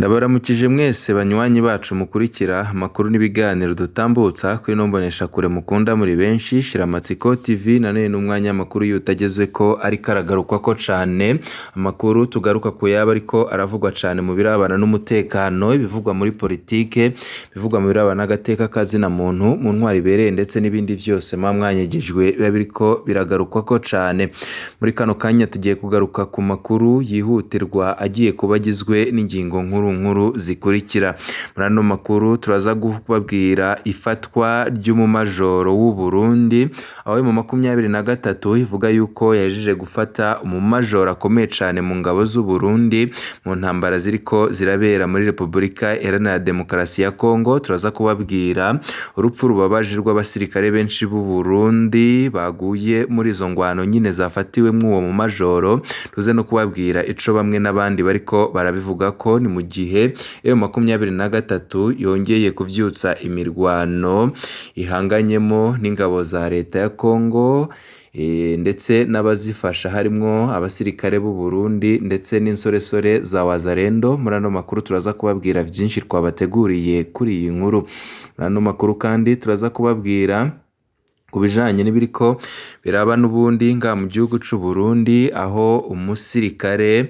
Ndabaramukije mwese banywanyi bacu mukurikira amakuru n'ibiganiro dutambutsa kuri nombonesha kure mukunda muri benshi Shiramatsiko TV nane n'umwanya makuru yutageze ko ari karagarukwa ko cane amakuru tugaruka ku yaba ariko aravugwa cane mu birabana n'umutekano ibivugwa muri politike bivugwa mu birabana n'agateka kazina muntu mu ntwari bereye ndetse n'ibindi vyose mwanyegejwe biba biriko biragarukwa ko cane muri kano kanya tugiye kugaruka ku makuru yihutirwa agiye kubagizwe n'ingingo nkuru zikurikira muri ano makuru turaza kubabwira ifatwa ry'umumajoro w'u Burundi aho mu 2023 ivuga yuko yajeje gufata umumajoro akomeye cane mu ngabo z'u Burundi mu ntambara ziriko zirabera muri Republika Iharanira Demokarasi ya Kongo. Turaza kubabwira urupfu rubabaje rw'abasirikare benshi b'u Burundi baguye muri izo ngwano nyine zafatiwe mu uwo mumajoro. Tuze no kubabwira ico bamwe n'abandi bariko barabivuga ko ni mu gihe iyo 2023 yongeye kuvyutsa imirwano ihanganyemo n'ingabo za leta ya Kongo ndetse n'abazifasha harimwo abasirikare b'u Burundi ndetse n'insoresore za Wazalendo. Muri ano makuru turaza kubabwira vyinshi twabateguriye kuri iyi nkuru. Muri ano makuru kandi turaza kubabwira kubijanye n'ibiriko biraba n'ubundi nga mu gihugu c'u Burundi aho umusirikare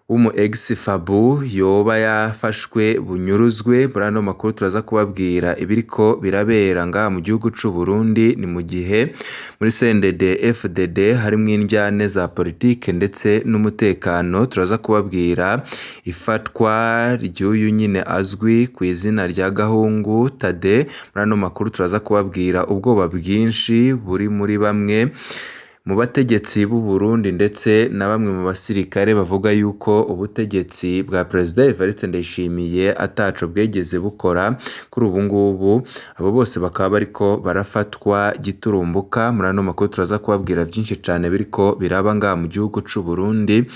umu ex-fabu yoba yafashwe bunyuruzwe. Muri ano makuru turaza kubabwira ibiriko birabera nga mu gihugu c'u Burundi ni mu gihe muri CNDD FDD harimwo indyane za politike ndetse n'umutekano. Turaza kubabwira ifatwa ry'uyu nyine azwi ku izina rya Gahungu Tade. Muri ano makuru turaza kubabwira ubwoba bwinshi buri muri bamwe mu bategetsi b'u Burundi ndetse na bamwe mu basirikare bavuga yuko ubutegetsi bwa President Evariste Ndayishimiye ataco bwegeze bukora kuri ubu ngubu. Abo bose bakaba bariko barafatwa giturumbuka. Muri ano makuru turaza kubabwira vyinshi cane biriko biraba nga mu gihugu c'u Burundi.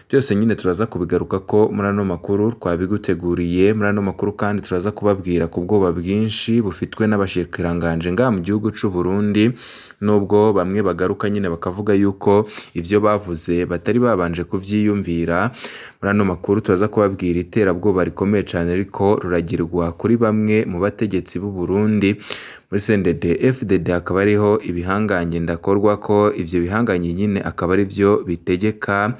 Byose nyine turaza kubigaruka ko muri ano makuru twabiguteguriye. Muri ano makuru kandi turaza kubabwira ku bwoba bwinshi bufitwe n'abashikiranganje nga mu gihugu c'u Burundi, nubwo bamwe bagaruka nyine bakavuga yuko ivyo bavuze batari babanje kuvyiyumvira. Muri ano makuru turaza kubabwira iterabwoba rikomeye cane ariko ruragirwa kuri bamwe mu bategetsi b'u Burundi muri CNDD FDD. Akaba ariho ibihanganye ndakorwa ko ivyo bihanganye nyine akaba ari vyo bitegeka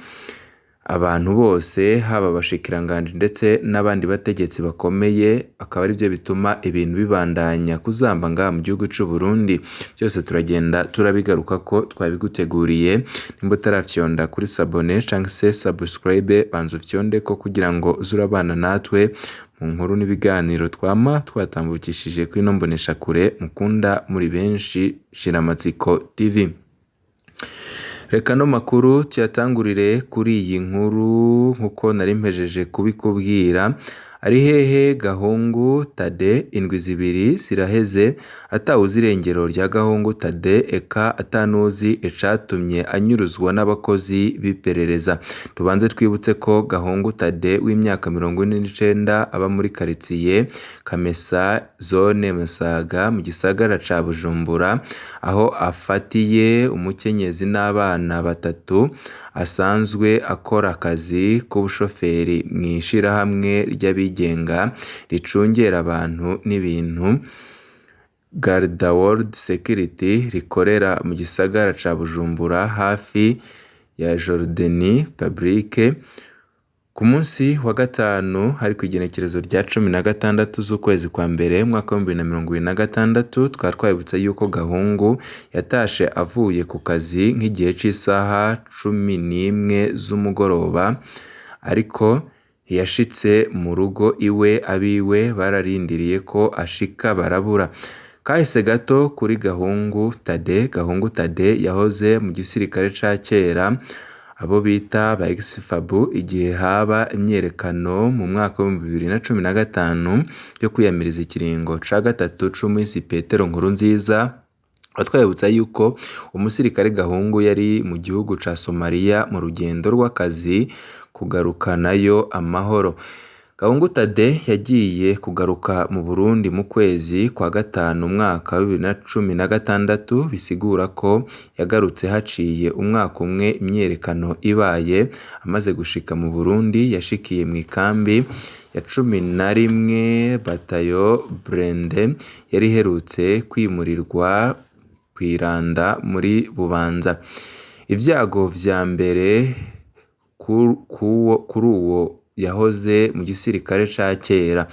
abantu bose haba abashikiranganje ndetse n'abandi bategetsi bakomeye, akaba ari byo bituma ibintu bibandanya kuzamba nga mu gihugu c'u Burundi. Byose turagenda turabigaruka ko twabiguteguriye. Nimba utarafyonda kuri sabone canke se subscribe banzo fyonde ko kugira ngo uzurabana natwe mu nkuru n'ibiganiro twama twatambukishije kuri nombonesha kure mukunda muri benshi Shiramatsiko TV. Reka no makuru tuyatangurire kuri iyi nkuru nkuko nari mpejeje kubikubwira. Ari hehe Gahungu Tade? Indwi zibiri ziraheze atawuzi irengero rya Gahungu Tade, eka atanuzi icatumye anyuruzwa n'abakozi b'iperereza. Tubanze twibutse ko Gahungu Tade w'imyaka 49 aba muri quartier Kamesa zone Musaga mu gisagara ca Bujumbura, aho afatiye umukenyezi n'abana batatu asanzwe akora akazi k'ubushoferi mw'ishirahamwe ry'abigenga ricungera abantu n'ibintu Garda World Security rikorera mu gisagara ca Bujumbura hafi ya Jordanie Publique. Ku munsi wa gatanu hari ku igenekerezo rya 16 z'ukwezi kwa mbere mwaka wa 2026 twibutsa yuko Gahungu yatashe avuye ku kazi nk'igihe c'isaha 11 z'umugoroba, ariko yashitse mu rugo iwe abiwe bararindiriye ko ashika barabura. Kahise gato kuri Gahungu Tade. Gahungu Tade yahoze mu gisirikare ca kera abo bita ba ex-fabu igihe haba imyerekano mu mwaka wa 2015 yo kwiyamiriza ikiringo ca gatatu c'umuhisi Petero Nkurunziza. Twibutsa yuko umusirikare Gahungu yari mu gihugu ca Somalia mu rugendo rw'akazi kugarukanayo amahoro. Gahungu Thadée yagiye kugaruka mu Burundi mu kwezi kwa gatanu umwaka wa 2016 bisigura ko yagarutse haciye umwaka umwe imyerekano ibaye. Amaze gushika mu Burundi yashikiye mu ikambi ya 11 Batayo Brende yari iherutse kwimurirwa kwiranda muri Bubanza. Ivyago vya mbere kuri uwo yahoze mu gisirikare ca kera.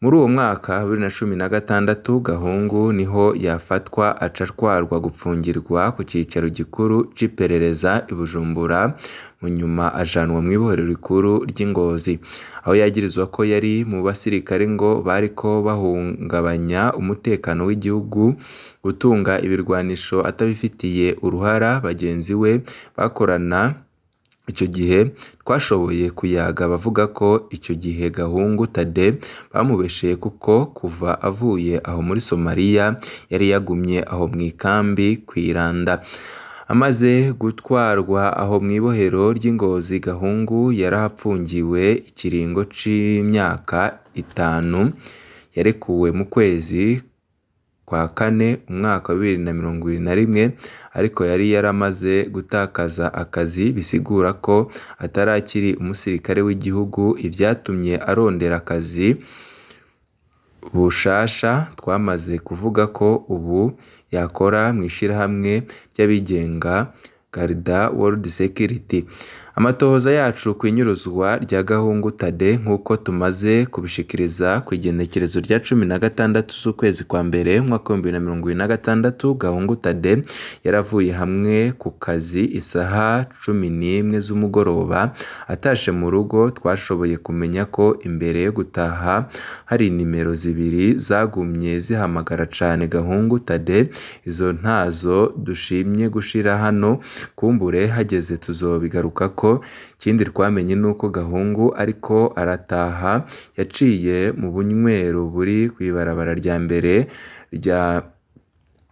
Muri uwo mwaka 2016 Gahungu niho yafatwa acatwarwa gupfungirwa ku cicaro gikuru c'iperereza i Bujumbura, mu nyuma ajanwa mw'ibohero rikuru ry'Ingozi, aho yagirizwa ko yari mu basirikare ngo bariko bahungabanya umutekano w'igihugu, gutunga ibirwanisho atabifitiye uruhara bagenzi we bakorana. Ico gihe twashoboye kuyaga bavuga ko ico gihe Gahungu Thadée bamubesheye kuko kuva avuye aho muri Somalia yari yagumye aho mw'ikambi kwiranda. Amaze gutwarwa aho mw'ibohero ry'Ingozi, Gahungu yarahapfungiwe ikiringo c'imyaka 5. Yarekuwe mu kwezi kwa kane umwaka wa 2021 ariko yari yaramaze gutakaza akazi, bisigura ko atarakiri umusirikare w'igihugu, ivyatumye arondera akazi bushasha. Twamaze kuvuga ko ubu yakora mw'ishirahamwe ry'abigenga Garda World Security. Amatohoza yacu kw'inyuruzwa rya Gahungu Thadée nk'uko tumaze kubishikiriza kw'igenekerezo rya 16 z'ukwezi kwa mbere umwaka wa 2026, Gahungu Thadée yaravuye hamwe ku kazi isaha 11 z'umugoroba. Atashe mu rugo twashoboye kumenya ko imbere yo gutaha hari nimero 2 zagumye zihamagara cane Gahungu Thadée. Izo ntazo dushimye gushira hano, kumbure hageze tuzobigarukako. Ikindi twamenye nuko Gahungu ariko arataha yaciye mu bunywero buri kw'ibarabara rya mbere rya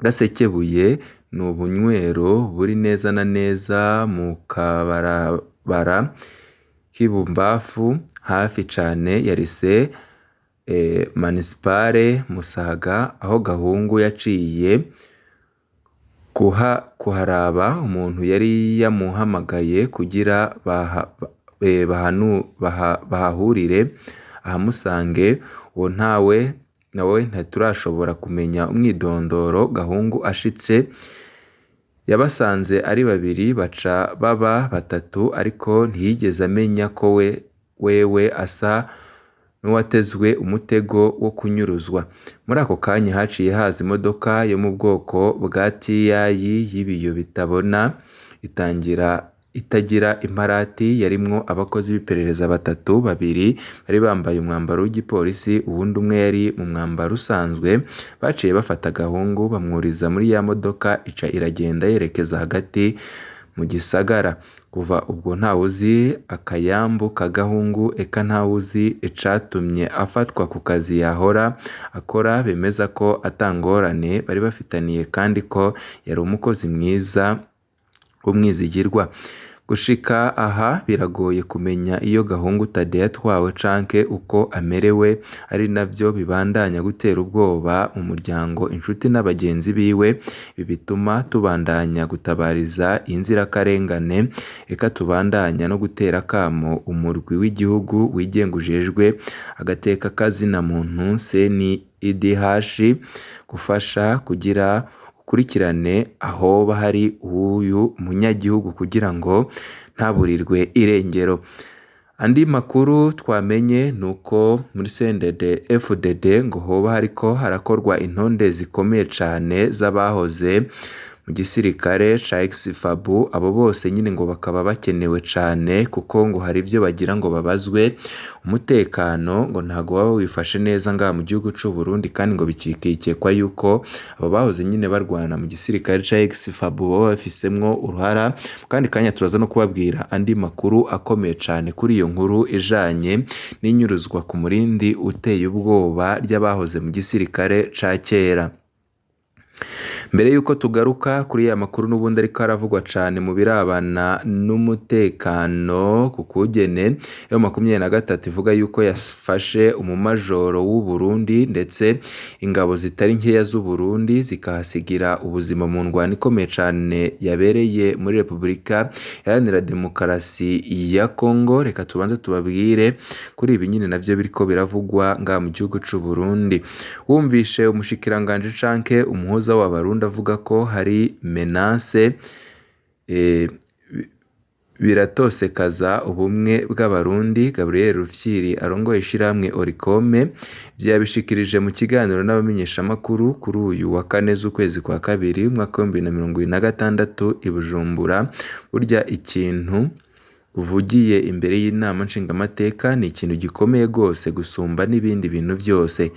Gasekebuye. Ni ubunywero buri neza na neza mu kabarabara k'Ibumbafu hafi cane ya Lycée Municipale Musaga, aho Gahungu yaciye kuharaba umuntu yari yamuhamagaye kugira bahahurire ahamusange. Uwo nawe ntiturashobora kumenya umwidondoro. Gahungu ashitse yabasanze ari 2 baca baba 3 ariko ntiyigeze amenya ko wewe asa n'uwatezwe umutego wo kunyuruzwa. Muri ako kanya haciye haza imodoka yo mu bwoko bwa Tiyayi y'ibiyo bitabona itagira imparati, yarimwo abakozi b'iperereza 3, 2 bari bambaye umwambaro w'igipolisi, uwundi umwe yari mu mwambaro usanzwe. Baciye bafata Gahungu bamwuriza muri ya modoka ica iragenda yerekeza hagati mu gisagara. Kuva ubwo ntawuzi akayambu ka Gahungu, eka ntawuzi icatumye afatwa ku kazi yahora akora. Bemeza ko atangorane bari bafitaniye kandi ko yari umukozi mwiza w'umwizigirwa. Gushika aha biragoye kumenya iyo Gahungu Thadée yatwawe canke uko amerewe, ari navyo bibandanya gutera ubwoba mu muryango, inshuti n'abagenzi biwe. Ibi bituma tubandanya gutabariza inzirakarengane, eka tubandanya no gutera akamo umurwi w'igihugu wigenga ujejwe agateka kazina muntu CNIDH gufasha kugira ukurikirane aho bahari uyu munyagihugu kugira ngo ntaburirwe irengero. Andi makuru twamenye nuko muri CNDD-FDD ngo hoba hariko harakorwa intonde zikomeye cane z'abahoze mu gisirikare ca ex-FABU. Abo bose nyine ngo bakaba bakenewe cane kuko ngo hari ivyo bagira ngo babazwe. Umutekano ngo ntago waba wifashe neza ngaha mu gihugu c'u Burundi, kandi ngo bikikekwa yuko abo bahoze nyine barwana mu gisirikare ca ex-FABU baba bafisemwo uruhara. Kandi kanya turaza no kubabwira andi makuru akomeye cane kuri iyo nkuru ijanye n'inyuruzwa ku murindi uteye ubwoba ry'abahoze mu gisirikare ca kera. Mbere yuko tugaruka kuri ya makuru n'ubundi ariko aravugwa cyane mu birabana n'umutekano ku kugene yo 23 ivuga yuko yafashe umumajoro w'u Burundi ndetse ingabo zitari nkeya z'u Burundi zikahasigira ubuzima mu ndwano ikomeye cyane yabereye muri Repubulika Iharanira Demokarasi ya Kongo. Reka tubanze tubabwire kuri ibi nyine navyo biriko biravugwa nga mu gihugu c'u Burundi. Wumvishe umushikiranganje canke umuhuza w'abarundi avuga ko hari menace biratosekaza ubumwe bw'abarundi. Gabriel Rufyiri arongoye ishiramwe Oricome vyabishikirije mu kiganiro n'abamenyeshamakuru kuri uyu wa 4 z'ukwezi kwa kabiri umwaka wa 2026 i Bujumbura. Burya ikintu uvugiye imbere y'inama nshingamateka ni ikintu gikomeye gose gusumba n'ibindi bintu byose.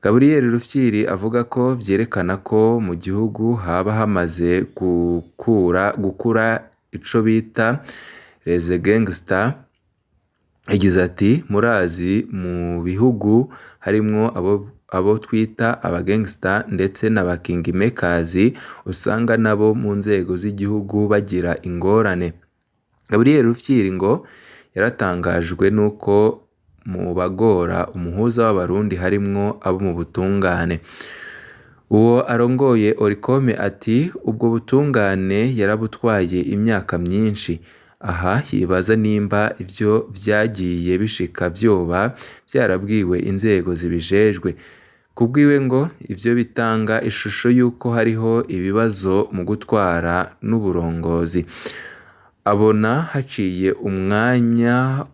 Gabriel Rufyiri avuga ko vyerekana ko mu gihugu haba hamaze gukura ico bita les gangsters. Yagize ati murazi mu bihugu harimwo abo twita abagangster ndetse n'abakingmakers usanga nabo mu nzego z'igihugu bagira ingorane. Gabriel Rufyiri ngo yaratangajwe nuko mu bagora umuhuza w'abarundi harimwo abo mu butungane. Uwo arongoye Oricome ati ubwo butungane yarabutwaye imyaka myinshi. Aha yibaza nimba ivyo vyagiye bishika vyoba vyarabwiwe inzego zibijejwe. Kubwiwe ngo ivyo bitanga ishusho yuko hariho ibibazo mu gutwara n'uburongozi. Abona haciye umwanya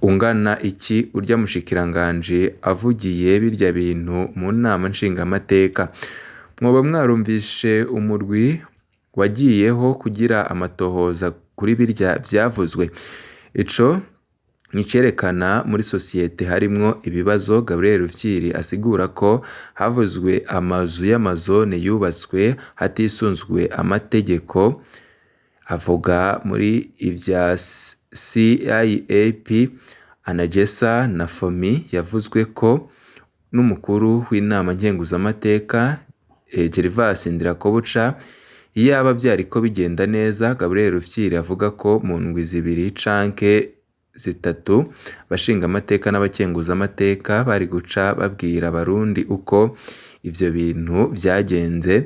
ungana iki urya mushikiranganje avugiye birya bintu mu nama nshingamateka. Mwoba mwarumvishe umurwi wagiyeho kugira amatohoza kuri birya vyavuzwe. Ico nicerekana muri societe harimwo ibibazo. Gabriel Rufyiri asigura ko havuzwe amazu y'amazone yubatswe hatisunzwe amategeko. Avuga muri ivya CIAP Anagesa na FOMI yavuzwe ko n'umukuru w'inama nkenguzamateka Gervas Ndirakobuca. Iyaba byariko bigenda neza, Gabriel Rufyiri avuga ko mu ndwi zibiri canke zitatu bashinga amateka n'abakenguza amateka bari guca babwira abarundi uko ivyo bintu vyagenze.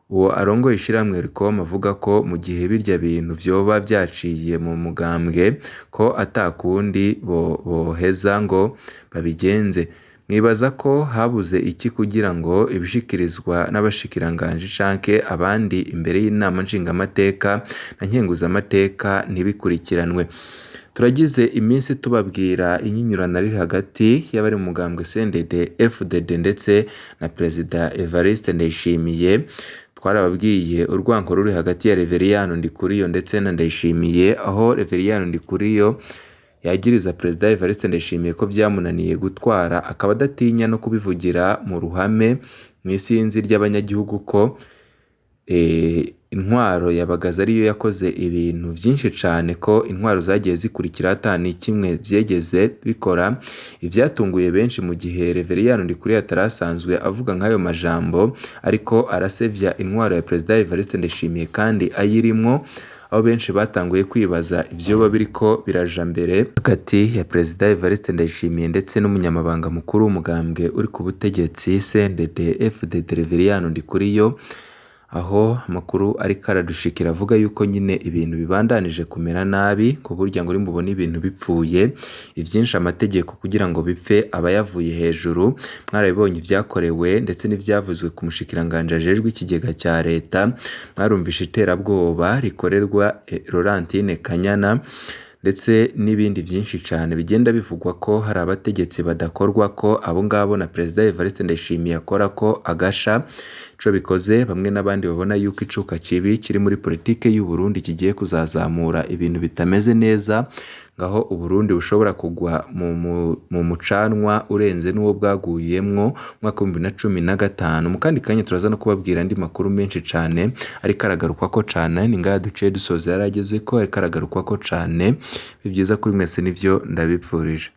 Uwo arongoye ishiramwe Oricome avuga ko mu gihe birya bintu vyoba vyaciye mu mugambwe ko atakundi boheza ngo babigenze. Mwibaza ko habuze iki kugira ngo ibishikirizwa n'abashikiranganje canke abandi imbere y'inama nshingamateka na nkenguzamateka ntibikurikiranwe? Turagize iminsi tubabwira inyinyurana riri hagati y'abari mu mugambwe CNDD FDD ndetse na Perezida Evariste Ndayishimiye. Twarababwiye urwanko ruri hagati ya Reveriyano Ndikuriyo ndetse na Ndayishimiye, aho Reveriyano Ndikuriyo yagiriza Perezida Evariste Ndayishimiye ko vyamunaniye gutwara, akaba adatinya no kubivugira mu ruhame mw'isinzi ry'abanyagihugu ko intwaro yabagaza ariyo yakoze ibintu vyinshi cane, ko intwaro zagiye zikurikira atani kimwe vyegeze bikora. Ivyatunguye benshi mu gihe Reveriyano Ndikuriyo atarasanzwe avuga nk'ayo majambo, ariko arasevya intwaro ya Perezida Evariste Ndayishimiye kandi ayirimwo, aho benshi batanguye kwibaza ivyoba biriko biraja mbere hagati ya Perezida Evariste Ndayishimiye ndetse n'umunyamabanga mukuru w'umugambwe uri ku butegetsi CNDD FDD Reveriyano Ndikuriyo. Aho amakuru ariko aradushikira avuga yuko nyine ibintu bibandanije kumera nabi, ku buryo ngo mubona ibintu bipfuye ivyinshi amategeko kugira ngo bipfe abayavuye hejuru. Mwarabibonye ivyakorewe ndetse n'ivyavuzwe ku mushikiranganje ajejwe ikigega cya leta. Mwarumvishe iterabwoba rikorerwa Laurentine Kanyana ndetse n'ibindi byinshi cyane bigenda bivugwa ko hari abategetsi badakorwa, ko abo ngabo na Perezida Evariste Ndayishimiye akora ko agasha. Ico bikoze bamwe n'abandi babona yuko icuka kibi kiri muri politike y'u Burundi kigiye kuzazamura ibintu bitameze neza, ngaho u Burundi bushobora kugwa mu mucanwa urenze n'uwo bwaguyemwo mwaka wa 2015. Mu kandi kanya turaza no kubabwira andi makuru menshi cyane ariko aragarukwa ko cyane, ni ngaha duce dusoza yarageze ko ariko aragarukwa ko cyane. Bibyiza kuri mwese nivyo ndabipfurije.